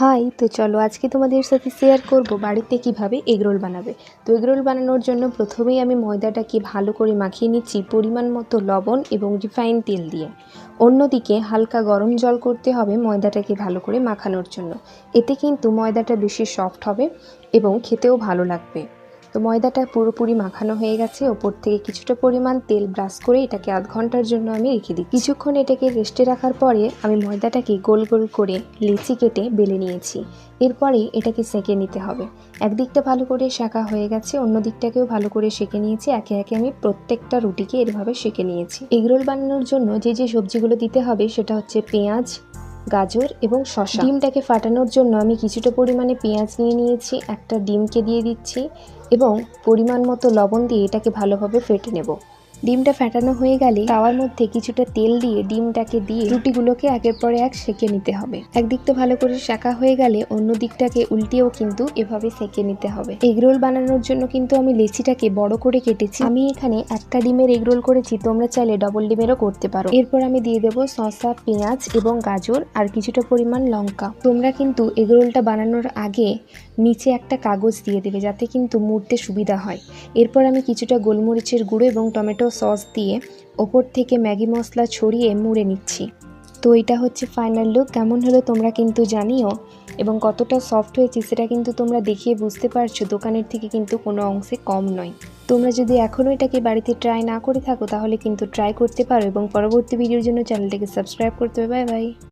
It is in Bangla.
হাই, তো চলো আজকে তোমাদের সাথে শেয়ার করব বাড়িতে কিভাবে এগরোল বানাবে। তো এগরোল বানানোর জন্য প্রথমেই আমি ময়দাটাকে ভালো করে মাখিয়ে নিচ্ছি পরিমাণ মতো লবণ এবং রিফাইন তেল দিয়ে। অন্যদিকে হালকা গরম জল করতে হবে ময়দাটাকে ভালো করে মাখানোর জন্য। এতে কিন্তু ময়দাটা বেশি সফট হবে এবং খেতেও ভালো লাগবে। তো ময়দাটা পুরোপুরি মাখানো হয়ে গেছে। ওপর থেকে কিছুটা পরিমাণ তেল ব্রাশ করে এটাকে আধ ঘন্টার জন্য আমি রেখে দিই। কিছুক্ষণ এটাকে রেস্টে রাখার পরে আমি ময়দাটাকে গোল গোল করে লেচি কেটে বেলে নিয়েছি। এরপরে এটাকে সেঁকে নিতে হবে। একদিকটা ভালো করে সেঁকা হয়ে গেছে, অন্য দিকটাকেও ভালো করে সেঁকে নিয়েছি। একে একে আমি প্রত্যেকটা রুটিকে এভাবে সেঁকে নিয়েছি। এগরোল বানানোর জন্য যে যে সবজিগুলো দিতে হবে সেটা হচ্ছে পেঁয়াজ, গাজর এবং শসা। ডিমটাকে ফাটানোর জন্য আমি কিছুটা পরিমাণে পেঁয়াজ নিয়ে নিয়েছি, একটা ডিমকে দিয়ে দিচ্ছি এবং পরিমাণ মতো লবণ দিয়ে এটাকে ভালোভাবে ফেটে নেব। ডিমটা ফেটানো হয়ে গেলে তাওয়ার মধ্যে কিছুটা তেল দিয়ে ডিমটাকে দিয়ে রুটিগুলোকে একের পর এক সেঁকে নিতে হবে। একদিকটা ভালো করে সেঁকা হয়ে গেলে অন্য দিকটাকে উল্টিয়েও কিন্তু এভাবে সেঁকে নিতে হবে। এগরোল বানানোর জন্য কিন্তু আমি লেচিটাকে বড় করে কেটেছি। আমি এখানে একটা ডিমের এগরোল করেছি, তোমরা চাইলে ডবল ডিমেরও করতে পারো। এরপর আমি দিয়ে দেবো শসা, পেঁয়াজ এবং গাজর আর কিছুটা পরিমাণ লঙ্কা। তোমরা কিন্তু এগরোলটা বানানোর আগে নিচে একটা কাগজ দিয়ে দেবে যাতে কিন্তু মুড়তে সুবিধা হয়। এরপর আমি কিছুটা গোলমরিচের গুঁড়ো এবং টমেটো সস দিয়ে ওপর থেকে ম্যাগি মশলা ছড়িয়ে মুড়ে নিচ্ছি। তো এটা হচ্ছে ফাইনাল লুক। কেমন হলো তোমরা কিন্তু জানিও এবং কতটা সফট হয়েছে সেটা কিন্তু তোমরা দেখিয়ে বুঝতে পারছো দোকানের থেকে কিন্তু কোনো অংশে কম নয়। তোমরা যদি এখনও এটাকে বাড়িতে ট্রাই না করে থাকো তাহলে কিন্তু ট্রাই করতে পারো এবং পরবর্তী ভিডিওর জন্য চ্যানেলটাকে সাবস্ক্রাইব করতে হবে। Bye bye.